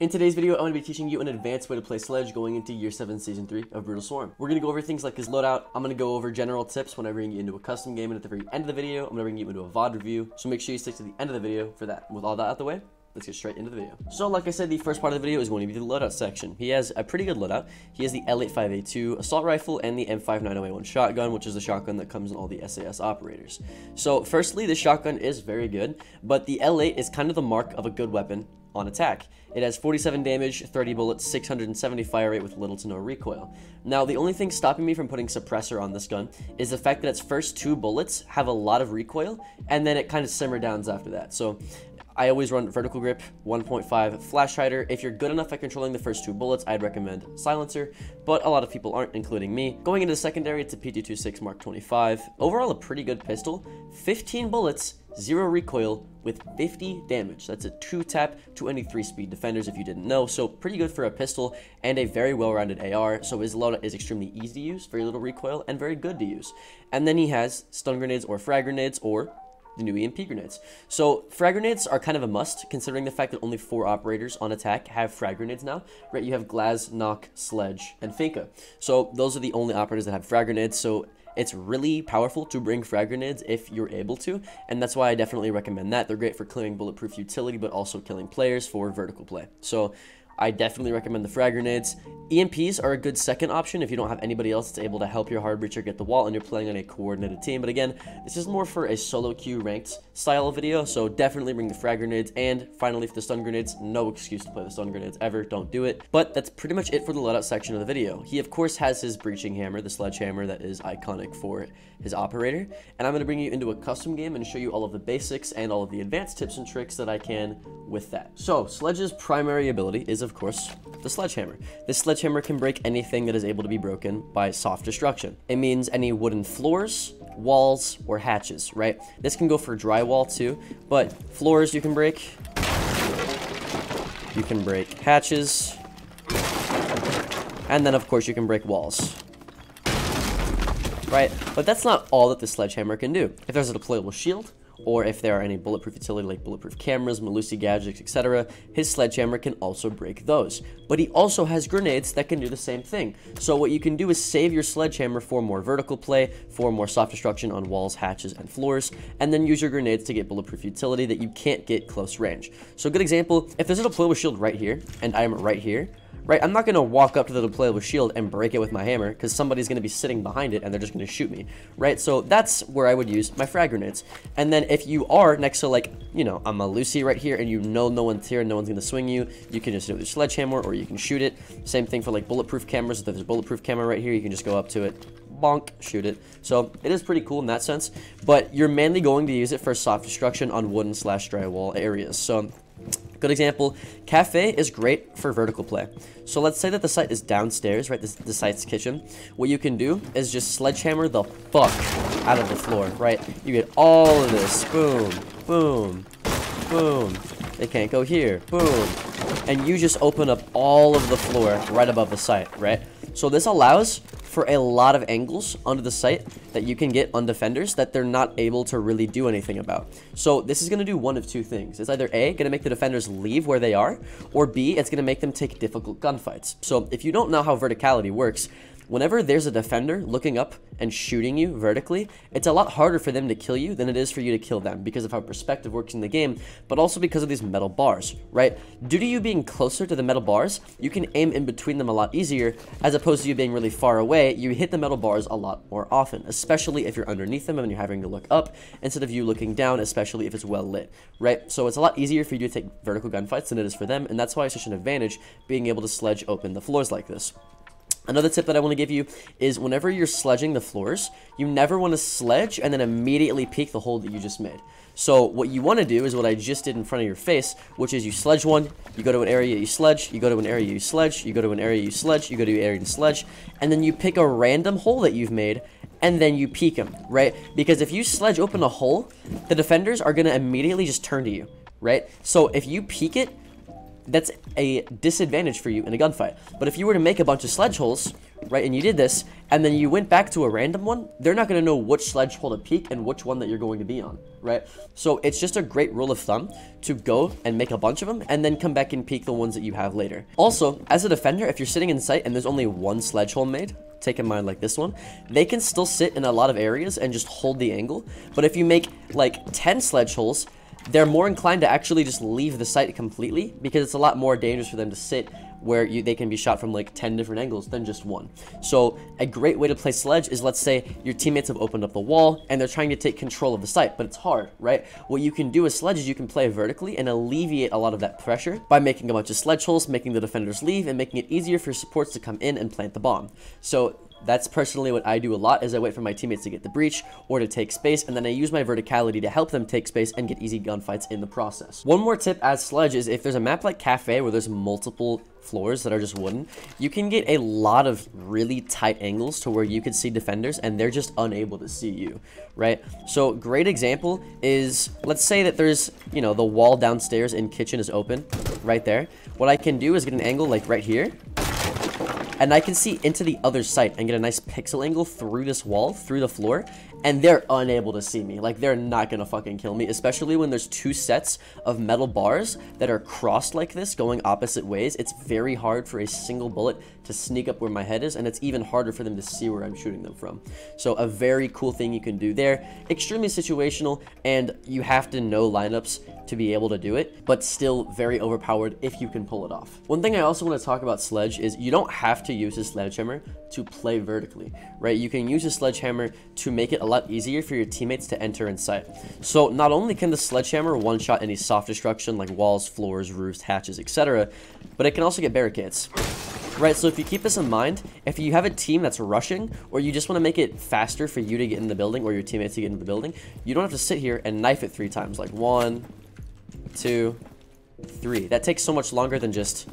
In today's video, I'm going to be teaching you an advanced way to play Sledge going into Year 7 Season 3 of Brutal Swarm. We're going to go over things like his loadout. I'm going to go over general tips when I bring you into a custom game, and at the very end of the video, I'm going to bring you into a VOD review. So make sure you stick to the end of the video for that. With all that out the way, let's get straight into the video. So like I said, the first part of the video is going to be the loadout section. He has a pretty good loadout. He has the L85A2 assault rifle and the M590A1 shotgun, which is the shotgun that comes in all the SAS operators. So firstly, this shotgun is very good, but the L8 is kind of the mark of a good weapon on attack. It has 47 damage, 30 bullets, 670 fire rate with little to no recoil. Now, the only thing stopping me from putting suppressor on this gun is the fact that its first 2 bullets have a lot of recoil, and then it kind of simmer downs after that. So I always run vertical grip, 1.5 flash hider. If you're good enough at controlling the first 2 bullets, I'd recommend silencer, but a lot of people aren't, including me. Going into the secondary, it's a P226 Mark 25. Overall, a pretty good pistol. 15 bullets, 0 recoil with 50 damage. That's a 2-tap to any 3-speed defenders if you didn't know. So pretty good for a pistol and a very well-rounded AR. So his loadout is extremely easy to use, very little recoil, and very good to use. And then he has stun grenades or frag grenades or the new EMP grenades. So frag grenades are kind of a must, considering the fact that only 4 operators on attack have frag grenades now, right? You have Glaz, Knock, Sledge, and Finka. So those are the only operators that have frag grenades. So it's really powerful to bring frag grenades if you're able to, and that's why I definitely recommend that. They're great for clearing bulletproof utility, but also killing players for vertical play. So I definitely recommend the frag grenades. EMPs are a good second option if you don't have anybody else that's able to help your hard breacher get the wall and you're playing on a coordinated team. But again, this is more for a solo queue ranked style of video, so definitely bring the frag grenades. And finally, for the stun grenades, no excuse to play the stun grenades ever, don't do it. But that's pretty much it for the loadout section of the video. He of course has his breaching hammer, the sledgehammer that is iconic for his operator. And I'm going to bring you into a custom game and show you all of the basics and all of the advanced tips and tricks that I can with that. So Sledge's primary ability is of course the sledgehammer. This sledgehammer can break anything that is able to be broken by soft destruction. It means any wooden floors, walls, or hatches, right? This can go for drywall too, but floors you can break hatches, and then of course you can break walls, right? But that's not all that the sledgehammer can do. If there's a deployable shield, or if there are any bulletproof utility like bulletproof cameras, Malusi gadgets, etc., his sledgehammer can also break those. But he also has grenades that can do the same thing. So what you can do is save your sledgehammer for more vertical play, for more soft destruction on walls, hatches, and floors, and then use your grenades to get bulletproof utility that you can't get close range. So a good example, if there's a deployable shield right here, and I'm right here, right, I'm not going to walk up to the deployable shield and break it with my hammer because somebody's going to be sitting behind it and they're just going to shoot me, right? So that's where I would use my frag grenades. And then if you are next to, like, you know, a Malusi right here and you know no one's here and no one's going to swing you, you can just do it with your sledgehammer or you can shoot it. Same thing for like bulletproof cameras. If there's a bulletproof camera right here, you can just go up to it, bonk, shoot it. So it is pretty cool in that sense, but you're mainly going to use it for soft destruction on wooden / drywall areas. So good example, cafe is great for vertical play. So let's say that the site is downstairs, right? The site's kitchen. What you can do is just sledgehammer the fuck out of the floor, right? You get all of this, boom, boom, boom. They can't go here, boom. And you just open up all of the floor right above the site, right? So this allows for a lot of angles onto the site that you can get on defenders that they're not able to really do anything about. So this is going to do one of 2 things. It's either A, going to make the defenders leave where they are, or B, it's going to make them take difficult gunfights. So if you don't know how verticality works, whenever there's a defender looking up and shooting you vertically, it's a lot harder for them to kill you than it is for you to kill them because of how perspective works in the game, but also because of these metal bars, right? Due to you being closer to the metal bars, you can aim in between them a lot easier, as opposed to you being really far away. You hit the metal bars a lot more often, especially if you're underneath them and you're having to look up instead of you looking down, especially if it's well lit, right? So it's a lot easier for you to take vertical gunfights than it is for them, and that's why it's such an advantage being able to sledge open the floors like this. Another tip that I want to give you is whenever you're sledging the floors, you never want to sledge and then immediately peek the hole that you just made. So what you want to do is what I just did in front of your face, which is you sledge one, you go to an area, you sledge, you go to an area, you sledge, you go to an area, you sledge, you go to an area, you sledge, and then you pick a random hole that you've made and then you peek them, right? Because if you sledge open a hole, the defenders are going to immediately just turn to you, right? So if you peek it, that's a disadvantage for you in a gunfight. But if you were to make a bunch of sledge holes, right, and you did this, and then you went back to a random one, they're not going to know which sledge hole to peek and which one that you're going to be on, right? So it's just a great rule of thumb to go and make a bunch of them and then come back and peek the ones that you have later. Also, as a defender, if you're sitting in sight and there's only one sledge hole made, take in mind like this one, they can still sit in a lot of areas and just hold the angle. But if you make like 10 sledge holes, they're more inclined to actually just leave the site completely, because it's a lot more dangerous for them to sit where they can be shot from like 10 different angles than just one. So a great way to play Sledge is, let's say your teammates have opened up the wall and they're trying to take control of the site, but it's hard, right? What you can do with Sledge is you can play vertically and alleviate a lot of that pressure by making a bunch of sledge holes, making the defenders leave, and making it easier for supports to come in and plant the bomb. So that's personally what I do a lot, is I wait for my teammates to get the breach or to take space, and then I use my verticality to help them take space and get easy gunfights in the process. One more tip as Sledge is, if there's a map like Cafe where there's multiple floors that are just wooden, you can get a lot of really tight angles to where you can see defenders and they're just unable to see you, right? So great example is, let's say that there's, you know, the wall downstairs in kitchen is open right there. What I can do is get an angle like right here, and I can see into the other site and get a nice pixel angle through this wall, through the floor, and they're unable to see me. Like, they're not gonna fucking kill me, especially when there's two sets of metal bars that are crossed like this, going opposite ways. It's very hard for a single bullet to sneak up where my head is, and it's even harder for them to see where I'm shooting them from. So a very cool thing you can do there. Extremely situational, and you have to know lineups to be able to do it, but still very overpowered if you can pull it off. One thing I also want to talk about Sledge is you don't have to use a sledgehammer to play vertically, right? You can use a sledgehammer to make it a lot easier for your teammates to enter in sight. So not only can the sledgehammer one-shot any soft destruction like walls, floors, roofs, hatches, etc., but it can also get barricades. Right, so if you keep this in mind, if you have a team that's rushing, or you just want to make it faster for you to get in the building or your teammates to get into the building, you don't have to sit here and knife it 3 times, like 1, 2, 3. That takes so much longer than just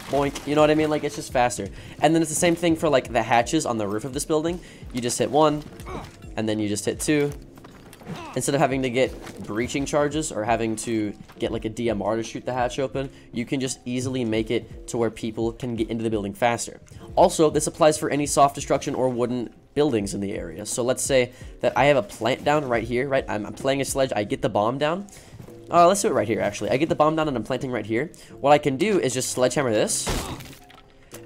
boink, you know what I mean? Like, it's just faster. And then it's the same thing for like the hatches on the roof of this building. You just hit 1, and then you just hit 2. Instead of having to get breaching charges or having to get like a DMR to shoot the hatch open, you can just easily make it to where people can get into the building faster. Also, this applies for any soft destruction or wooden buildings in the area. So let's say that I have a plant down right here, right? I'm playing a Sledge, I get the bomb down. Let's do it right here, actually. I get the bomb down and I'm planting right here. What I can do is just sledgehammer this,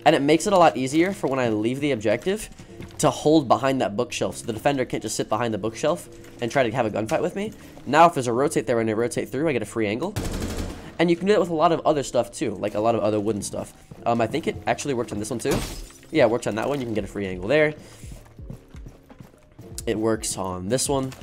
and it makes it a lot easier for when I leave the objective to hold behind that bookshelf, so the defender can't just sit behind the bookshelf and try to have a gunfight with me. Now, if there's a rotate there and I rotate through, I get a free angle. And you can do that with a lot of other stuff too, like a lot of other wooden stuff. I think it actually worked on this one too. Yeah, it works on that one. You can get a free angle there. It works on this one.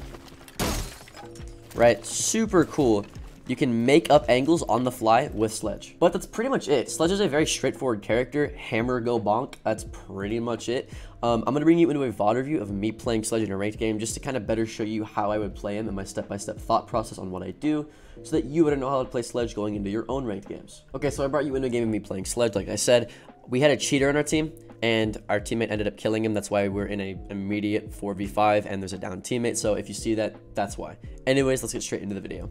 Right, super cool. You can make up angles on the fly with Sledge. But that's pretty much it. Sledge is a very straightforward character. Hammer, go bonk. That's pretty much it. I'm going to bring you into a VOD review of me playing Sledge in a ranked game, just to kind of better show you how I would play him and my step-by-step thought process on what I do, so that you wouldn't know how to play Sledge going into your own ranked games. Okay, so I brought you into a game of me playing Sledge. Like I said, we had a cheater on our team, and our teammate ended up killing him. That's why we're in a immediate 4v5, and there's a down teammate. So if you see that, that's why. Anyways, let's get straight into the video.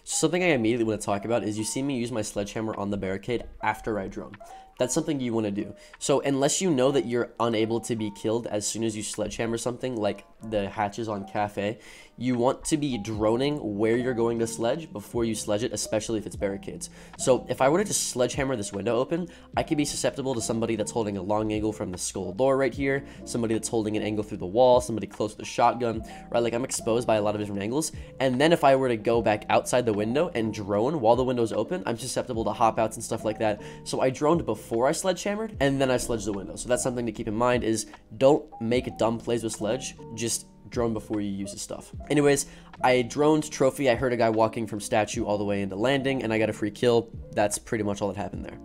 Something I immediately want to talk about is you see me use my sledgehammer on the barricade after I drone. That's something you want to do. So unless you know that you're unable to be killed as soon as you sledgehammer something like the hatches on Cafe, you want to be droning where you're going to sledge before you sledge it, especially if it's barricades. So if I were to just sledgehammer this window open, I could be susceptible to somebody that's holding a long angle from the skull door right here, somebody that's holding an angle through the wall, somebody close to the shotgun, right? Like, I'm exposed by a lot of different angles. And then if I were to go back outside the window and drone while the window's open, I'm susceptible to hop outs and stuff like that. So I droned before I sledgehammered, and then I sledged the window. So that's something to keep in mind, is don't make dumb plays with Sledge. Just drone before you use the stuff. Anyways, I droned trophy. I heard a guy walking from statue all the way into landing, and I got a free kill. That's pretty much all that happened there.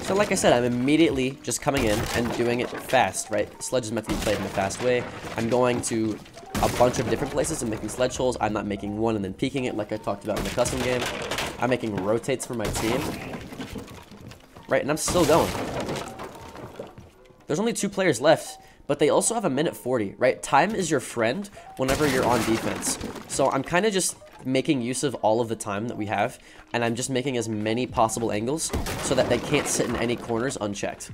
So like I said, I'm immediately just coming in and doing it fast, right? Sledge is meant to be played in a fast way. I'm going to a bunch of different places and making sledge holes. I'm not making one and then peeking it like I talked about in the custom game. I'm making rotates for my team. Right, and I'm still going. There's only 2 players left, but they also have a minute 40, right? Time is your friend whenever you're on defense. So I'm kind of just making use of all of the time that we have, and I'm just making as many possible angles so that they can't sit in any corners unchecked.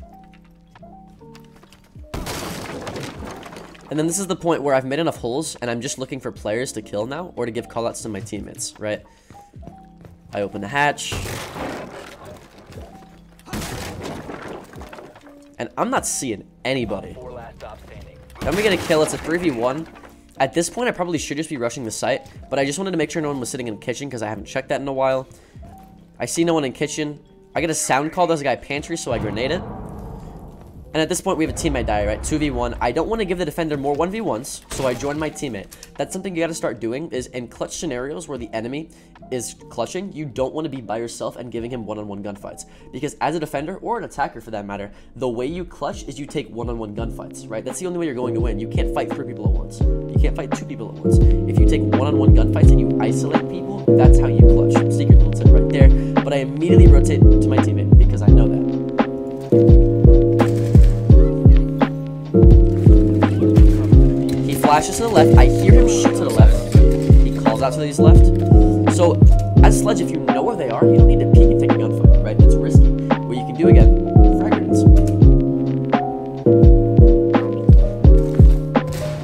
And then this is the point where I've made enough holes, and I'm just looking for players to kill now, or to give callouts to my teammates, right? I open the hatch. And I'm not seeing anybody. Then we get a kill. It's a 3v1. At this point, I probably should just be rushing the site, but I just wanted to make sure no one was sitting in kitchen because I haven't checked that in a while. I see no one in kitchen. I get a sound call. There's a guy pantry, so I grenade it. And at this point, we have a teammate die, right? 2v1. I don't want to give the defender more 1v1s, so I join my teammate. That's something you got to start doing, is in clutch scenarios where the enemy is clutching, you don't want to be by yourself and giving him one-on-one gunfights. Because as a defender, or an attacker for that matter, the way you clutch is you take one-on-one gunfights, right? That's the only way you're going to win. You can't fight 3 people at once. You can't fight 2 people at once. If you take one-on-one gunfights and you isolate people, that's how you clutch. Secret little tip right there. But I immediately rotate to my teammate because I know that. Flashes to the left. I hear him shoot to the left. He calls out to these left. So, as Sledge, if you know where they are, you don't need to peek and take a gunfight, right? It's risky. What you can do again, frag grenades.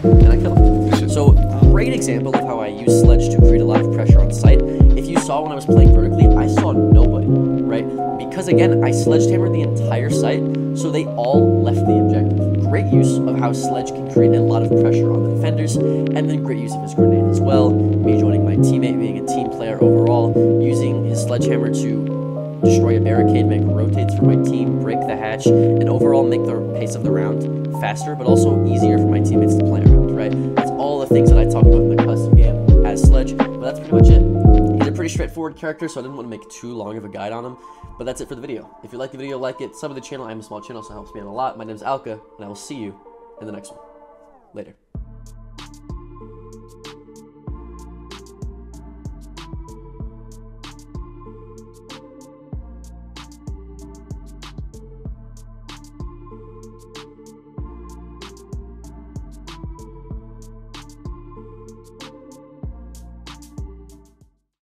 And I kill him. So, great example of how I use Sledge to create a lot of pressure on site. If you saw when I was playing vertically, I saw nobody, right? Because again, I sledgehammered the entire site, so they all left the objective. Great use of how Sledge can create a lot of pressure on the defenders, and then great use of his grenade as well. Me joining my teammate, being a team player overall, using his sledgehammer to destroy a barricade, make rotates for my team, break the hatch, and overall make the pace of the round faster, but also easier for my teammates to play around, right? That's all the things that I talk about in the custom game as Sledge, but that's pretty much it. He's a pretty straightforward character, so I didn't want to make too long of a guide on him. But that's it for the video. If you like the video, like it, sub to the channel. I'm a small channel, so it helps me out a lot. My name's Alka, and I will see you in the next one. Later.